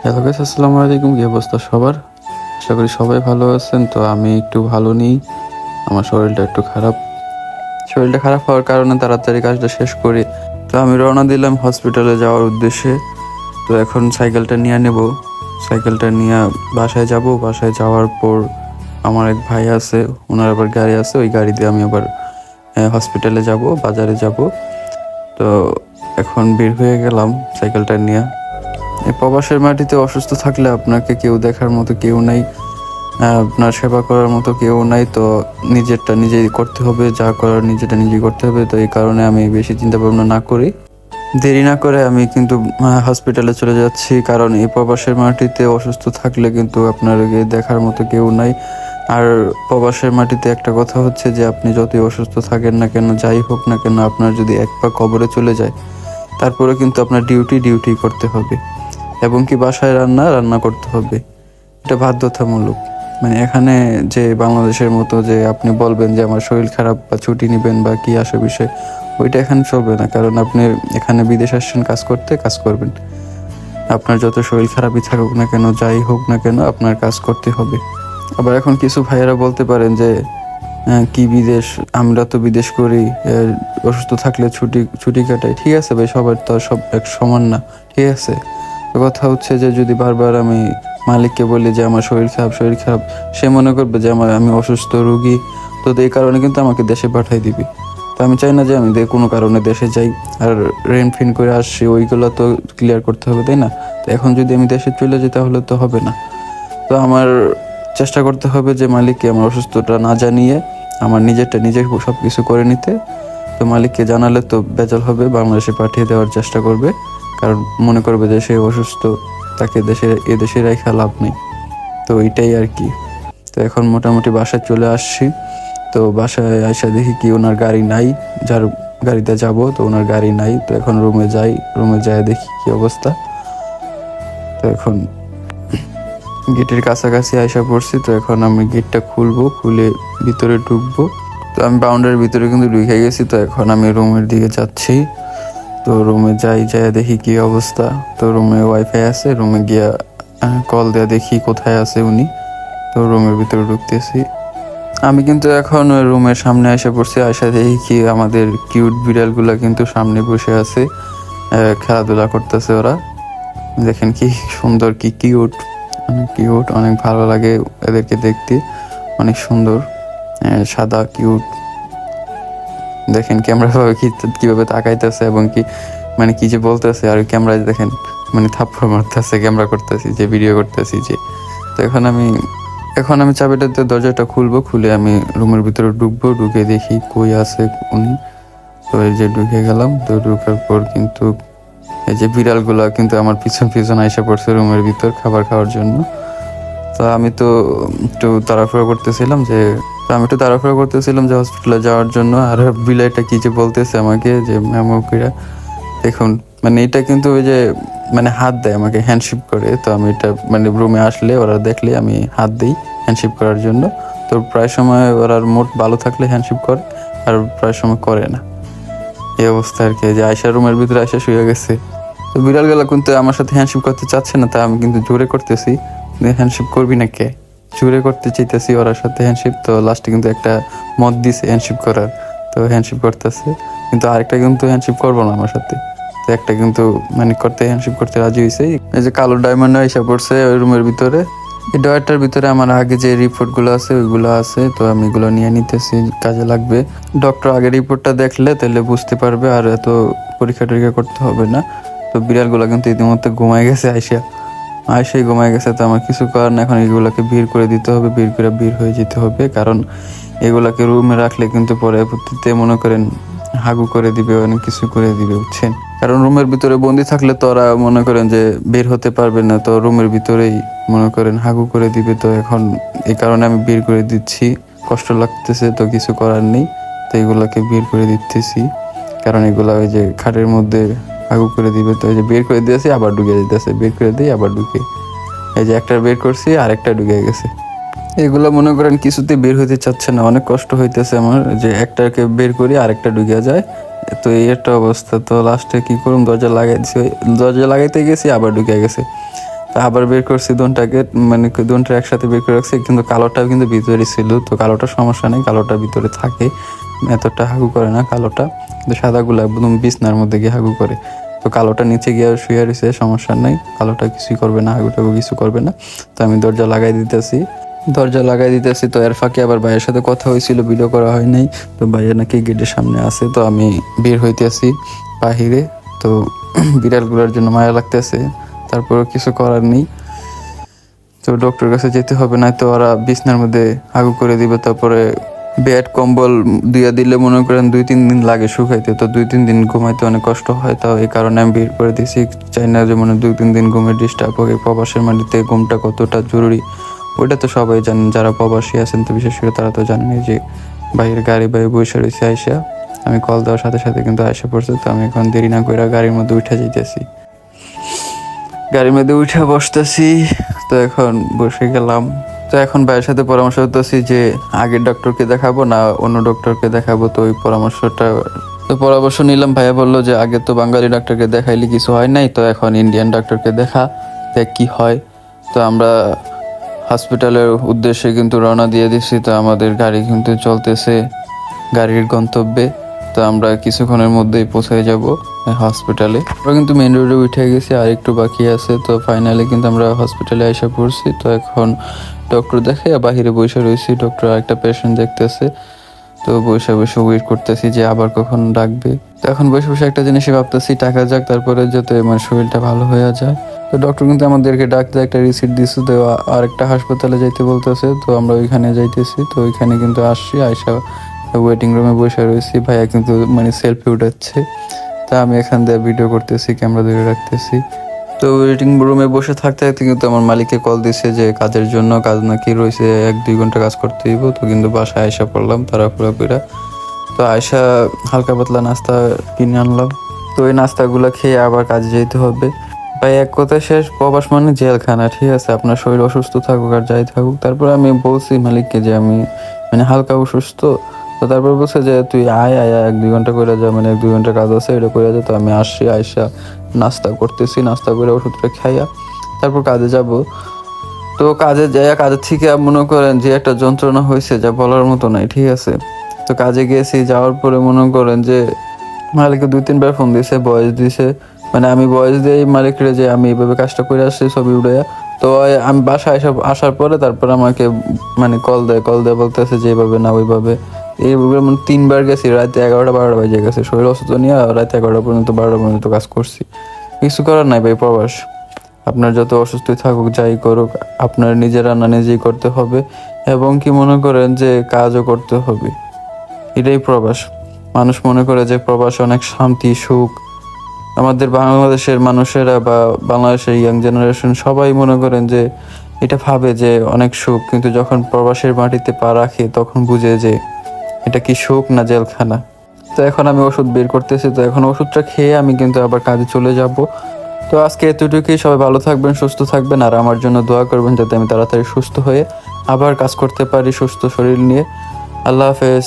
Hello guys, আসসালামু আলাইকুম। কি অবস্থা সবার? আশা করি সবাই ভালো আছেন। তো আমি একটু ভালো নেই, আমার শরীরটা একটু খারাপ। শরীরটা খারাপ হওয়ার কারণে তাড়াতাড়ি কাজটা শেষ করি। তো আমি রওনা দিলাম হসপিটালে যাওয়ার উদ্দেশ্যে। তো এখন সাইকেলটা নিয়ে নেব, সাইকেলটা নিয়ে বাসায় যাব। বাসায় যাওয়ার পর আমার এক ভাই আছে, ওনার আবার গাড়ি আছে, ওই গাড়ি দিয়ে আমি আবার হসপিটালে যাব, বাজারে যাব। তো এখন বের হয়ে গেলাম সাইকেলটা নিয়ে। এই প্রবাসের মাটিতে অসুস্থ থাকলে আপনাকে কেউ দেখার মতো কেউ নাই, আপনার সেবা করার মতো কেউ নাই। তো নিজেরটা নিজেই করতে হবে, যা করার নিজেটা নিজেই করতে হবে। তো এই কারণে আমি বেশি চিন্তা ভাবনা না করি, দেরি না করে আমি কিন্তু হসপিটালে চলে যাচ্ছি। কারণ এই প্রবাসের মাটিতে অসুস্থ থাকলে কিন্তু আপনার দেখার মতো কেউ নাই। আর প্রবাসের মাটিতে একটা কথা হচ্ছে যে আপনি যতই অসুস্থ থাকেন না কেন, যাই হোক না কেন, আপনার যদি এক পা কবরে চলে যায়, তারপরে কিন্তু আপনার ডিউটি করতে হবে। এবং কি বাসায় রান্না করতে হবে, এটা বাধ্যতামূলক। মানে এখানে যে বাংলাদেশের মতো যে আপনি বলবেন যে আমার শরীর খারাপ বা ছুটি নেবেন বা কি আসে বিষয়, ওইটা এখানে চলবে না। কারণ আপনি এখানে বিদেশ আসছেন কাজ করতে, কাজ করবেন। আপনার যত শরীর খারাপই থাকুক না কেন, যাই হোক না কেন, আপনার কাজ করতে হবে। আবার এখন কিছু ভাইয়েরা বলতে পারেন যে কি বিদেশ, আমরা তো বিদেশ করি, অসুস্থ থাকলে ছুটি ছুটি কাটাই। ঠিক আছে ভাই, সবার তো সব এক সমান না, ঠিক আছে। তো কথা হচ্ছে যে যদি বারবার আমি মালিককে বলি যে আমার শরীর খারাপ, সে মনে করবে যে আমি অসুস্থ রোগী। তো এই কারণে কিন্তু আমাকে দেশে পাঠাই দিবি। তো আমি চাই না যে আমি কোনো কারণে দেশে যাই আর রেন্ট ফিন করে আসছি, ওইগুলো তো ক্লিয়ার করতে হবে, তাই না? তো এখন যদি আমি দেশে চলে যাই তাহলে তো হবে না। তো আমার চেষ্টা করতে হবে যে মালিককে আমার অসুস্থতা না জানিয়ে আমার নিজেরটা নিজে সব কিছু করে নিতে। তো মালিককে জানালে তো বেজাল হবে, বাংলাদেশে পাঠিয়ে দেওয়ার চেষ্টা করবে। কারণ মনে করবে যে সে অসুস্থ, তাকে এদেশে রেখে লাভ নেই। তো এইটাই আর কি। তো এখন মোটামুটি বাসায় চলে আসছি। তো বাসায় আইসা দেখি কি ওনার গাড়ি নাই, যার গাড়িতে যাব, তো ওনার গাড়ি নাই। তো এখন রুমে যাই, রুমে যাই দেখি কি অবস্থা। তো এখন গেটের কাছাকাছি আইসা পড়ছি। তো এখন আমি গেটটা খুলবো, খুলে ভিতরে ঢুকবো। তো আমি বাউন্ডারির ভিতরে কিন্তু ঢুকে গেছি। তো এখন আমি রুমের দিকে যাচ্ছি। তো রুমে যাই দেখি কি অবস্থা। তো রুমে ওয়াইফাই আছে, রুমে গিয়া কল দেয়া দেখি কোথায় আছে উনি। তো রুমের ভিতরে ঢুকতেছি। আমি কিন্তু এখন রুমের সামনে এসে পড়ছি। আয়সা দেখি কি আমাদের কিউট বিড়ালগুলা কিন্তু সামনে বসে আছে, খেলাধুলা করতেছে ওরা। দেখেন কি সুন্দর, কি কিউট, অনেক কিউট, অনেক ভালো লাগে এদেরকে দেখতে, অনেক সুন্দর, সাদা কিউট। দেখেন ক্যামেরা ভাবে কিভাবে তাকাইতেছে এবং কি মানে কি যে বলতেছে। আর ক্যামেরায় দেখেন মানে থাপ্পড় মারতেছে, ক্যামেরা করতেছি যে ভিডিও করতেছি যে। তো এখন আমি চাবিটাতে দরজাটা খুলবো, খুলে আমি রুমের ভিতরে ঢুকবো। ঢুকে দেখি কই আছে উনি। তো এই যে ঢুকে গেলাম। তো ঢুকার পর কিন্তু এই যে বিড়ালগুলা কিন্তু আমার পিছন পিছন আইসা পড়ছে রুমের ভিতর খাবার খাওয়ার জন্য। তো আমি তো একটু তাড়াহুড়ো করতেছিলাম যে হসপিটালে যাওয়ার জন্য। আর বিলাইটা কি যে বলতেছে আমাকে যে ম্যামকিরা দেখুন, মানে এটা কিন্তু ওই যে মানে হাত দেয় আমাকে, হ্যান্ডশিপ করে। তো আমি এটা মানে রুমে আসলে ওরা দেখলে আমি হাত দিই হ্যান্ডশিপ করার জন্য। তো প্রায় সময় ওরা মোট ভালো থাকলে হ্যান্ডশিপ করে, আর প্রায় সময় করে না। এই অবস্থা আর কি। যে আয়সা রুমের ভিতরে আয়সা শুয়ে গেছে। তো বিড়ালগুলা কিন্তু আমার সাথে হ্যান্ডশিপ করতে চাচ্ছে না, তা আমি কিন্তু জোরে করতেছি। হ্যান্ডশিপ করবি না কে, জোরে করতে চাইতেছি ওর সাথে হ্যান্ডশিপ। তো লাস্টে কিন্তু একটা মত দিছে হ্যান্ডশিপ করার, তো হ্যান্ডশিপ করতেছে। কিন্তু আরেকটা কিন্তু হ্যান্ডশিপ করবো না আমার সাথে। তো একটা কিন্তু মানে হ্যান্ডশিপ করতে রাজি হয়েছে। এই যে কালো ডায়মন্ড এসে পড়ছে ওই রুমের ভিতরে। এই ডয়ারটার ভিতরে আমার আগে যে রিপোর্টগুলো আছে ওইগুলো আছে। তো আমি এগুলো নিয়ে নিতেছি, কাজে লাগবে। ডক্টর আগে রিপোর্টটা দেখলে তাহলে বুঝতে পারবে, আর এত পরীক্ষা টরীক্ষা করতে হবে না। তো বিড়ালগুলো কিন্তু ইতিমধ্যে ঘুমায় গেছে, আয়সাই ঘুমায় গেছে। তো আমার কিছু করার না, এখন এগুলোকে বের করে দিতে হবে, বের হয়ে যেতে হবে। কারণ এগুলাকে রুমে রাখলে কিন্তু পরবর্তীতে মনে করেন হাগু করে দিবে, অনেক কিছু করে দিবে, বুঝছেন। কারণ রুমের ভিতরে বন্দি থাকলে তো ওরা মনে করেন যে বের হতে পারবে না, তো রুমের ভিতরেই মনে করেন হাগু করে দিবে। তো এখন এই কারণে আমি বের করে দিচ্ছি, কষ্ট লাগতেছে তো কিছু করার নেই। তো এগুলাকে বের করে দিতেছি, কারণ এগুলা ওই যে খাটের মধ্যে হাগু করে দিবে। তো এই যে বের করে দিয়েছি, আবার ঢুকে দিতেছে, বের করে দিই আবার ঢুকে। এই যে একটা বের করছি, আরেকটা ঢুকে গেছে। এগুলো মনে করেন কিছুতে বের হইতে চাচ্ছে না, অনেক কষ্ট হইতেছে আমার যে একটাকে বের করি আরেকটা ঢুকে যায়। তো এই একটা অবস্থা। তো লাস্টে কি করুম, দরজা লাগাইতে গেছি আবার ঢুকে গেছে। তা আবার বের করছি দুনটাকে, মানে দুনটা একসাথে বের করে রাখছি, কিন্তু কালোটা কিন্তু ভিতরে ছিল। তো কালোটা সমস্যা নেই, কালোটা ভিতরে থাকে, এতটা হাগু করে না কালোটা, কিন্তু সাদাগুলো একদম বিছনার মধ্যে গিয়ে হাগু করে। তো কালোটা নিচে গিয়ে শুয়ে রয়েছে, সমস্যা নেই, কালোটা কিছুই করবে না, হাগু টাগু কিছু করবে না। তো আমি দরজা লাগাই দিতেছি। তো এর ফাঁকে আবার ভাইয়ের সাথে কথা হয়েছিল, ভিডিও করা হয় নাই। তো ভাইয়া নাকি গেটের সামনে আছে, তো আমি বের হইতেছি বাহিরে। তো বিড়ালগুলোর জন্য মায়া লাগতেছে, তারপর কিছু করার নেই। তো ডক্টর কাছে যেতে হবে, না তো ওরা বিছনার মধ্যে হাগু করে দিবে। তারপরে বেড কম্বল দিয়ে দিলে মনে করেন 2-3 দিন লাগে শুকাইতে। তো 2-3 দিন ঘুমাইতে অনেক কষ্ট হয়, তাও এই কারণে আমি বের করে দিয়েছি। চাই না যে মানে 2-3 দিন ঘুমের ডিস্টার্ব হবে। প্রবাসের মাটিতে ঘুমটা কতটা জরুরি ওইটা তো সবাই জানেন, যারা প্রবাসী আছেন। তো বিশেষ করে তারা তো জানেন যে বাইরের গাড়ি বসে রয়েছে আয়সা। আমি কল দেওয়ার সাথে সাথে কিন্তু আয়সা পড়ছে। তো আমি এখন দেরি না করে গাড়ির মধ্যে উঠে যাইতেছি, গাড়ির মধ্যে উঠে বসতেছি। তো এখন বসে গেলাম। তো এখন ভাইয়ের সাথে পরামর্শ করতেছি যে আগের ডক্টরকে দেখাবো না অন্য ডক্টরকে দেখাবো। তো ওই পরামর্শ নিলাম। ভাইয়া বললো যে আগে তো বাঙালি ডাক্তারকে দেখাইলে কিছু হয় নাই, তো এখন ইন্ডিয়ান ডাক্তারকে দেখ কি হয়। তো আমরা হসপিটালের উদ্দেশ্যে কিন্তু রওনা দিয়ে দিচ্ছি। তো আমাদের গাড়ি কিন্তু চলতেছে গাড়ির গন্তব্যে। তো আমরা কিছুক্ষণের মধ্যেই পৌঁছে যাব হসপিটালে। আমরা কিন্তু মেন রোডে উঠে গেছি, আর একটু বাকি আছে। তো ফাইনালি কিন্তু আমরা হসপিটালে এসে পড়ছি। তো এখন ডক্টর দেখে বাহিরে বসে রয়েছি, ডক্টর একটা পেশেন্ট দেখতেছে। তো বসে ওয়েট করতেছি যে আবার কখন ডাকবে। তো এখন বসে একটা জিনিসই ভাবতেছি, টাকা যাক, তারপরে যাতে মানে শরীরটা ভালো হয়ে যায়। তো ডক্টর কিন্তু আমাদেরকে ডাকতে একটা রিসিট দিচ্ছে। তো আরেকটা হাসপাতালে যাইতে বলতেছে। তো আমরা ওইখানে যাইতেছি। তো ওইখানে কিন্তু আসছি, আয়সা ওয়েটিং রুমে বসে রয়েছি। ভাইয়া কিন্তু মানে সেলফি উঠাচ্ছে। তা আমি এখান দিয়ে ভিডিও করতেছি, ক্যামেরা ধরে রাখতেছি। তো ওয়েটিং রুমে বসে থাকতে থাকতে কিন্তু আমার মালিককে কল দিছে যে কাজের জন্য, কাজ নাকি রয়েছে, 1-2 ঘন্টা কাজ করতে হইব। তো কিন্তু বাসায় আয়সা পড়লাম তাড়াহুড়া করে। তো আয়সা হালকা পাতলা নাস্তা কিনে আনলাম। তো ওই নাস্তাগুলো খেয়ে আবার কাজে যেতে হবে। ভাই এক কথায় শেষ, প্রবাস মানে জেলখানা। ঠিক আছে, আপনার শরীর অসুস্থ থাকুক আর যাই থাকুক। তারপর আমি বলছি মালিককে যে আমি মানে হালকা অসুস্থ। তো তারপর বলছে যে তুই আয় 1-2 ঘন্টা করে যা, মানে 1-2 ঘন্টা কাজ আছে, এটা করে যা। তো আমি আসছি, আয়সা নাস্তা করতেছি, নাস্তা করে ওষুধটা খাইয়া তারপর কাজে যাব। তো কাজে যাইয়া কাজের থেকে মনে করেন যে একটা যন্ত্রণা হয়েছে যা বলার মতো নাই। ঠিক আছে, তো কাজে গিয়েছি, যাওয়ার পরে মনে করেন যে মালিককে 2-3 বার ফোন দিছে, ভয়েস দিছে। মানে আমি ভয়েস দিই মালিকরে যে আমি এইভাবে কাজটা করে আসছি, ছবি উড়াইয়া। তো আমি বাসায় আসার পরে তারপর আমাকে মানে কল দেয় বলতেছে যে এইভাবে না ওইভাবে। এইভাবে মানে 3 বার গেছি, রাতে 11টা-12টা বাজে গেছে। শরীর অসুস্থ নিয়ে রাতে 11টা পর্যন্ত 12টা পর্যন্ত কাজ করছি। কিছু করার নাই ভাই, প্রবাস। আপনার যত অসুস্থই থাকুক, যাই করুক, আপনার নিজের রান্না নিজেই করতে হবে, এবং কি মনে করেন যে কাজও করতে হবে। এটাই প্রবাস। মানুষ মনে করে যে প্রবাস অনেক শান্তি সুখ। আমাদের বাংলাদেশের মানুষেরা বা বাংলাদেশের ইয়াং জেনারেশন সবাই মনে করেন যে এটা ভাবে যে অনেক সুখ, কিন্তু যখন প্রবাসের মাটিতে পা রাখে তখন বুঝে যে এটা কি সুখ না জেলখানা। তো এখন আমি ওষুধ বের করতেছি। তো এখন ওষুধটা খেয়ে আমি কিন্তু আবার কাজে চলে যাব। তো আজকে এতটুকুই। সবাই ভালো থাকবেন, সুস্থ থাকবেন, আর আমার জন্য দোয়া করবেন যাতে আমি তাড়াতাড়ি সুস্থ হয়ে আবার কাজ করতে পারি সুস্থ শরীর নিয়ে। আল্লাহ হাফেজ।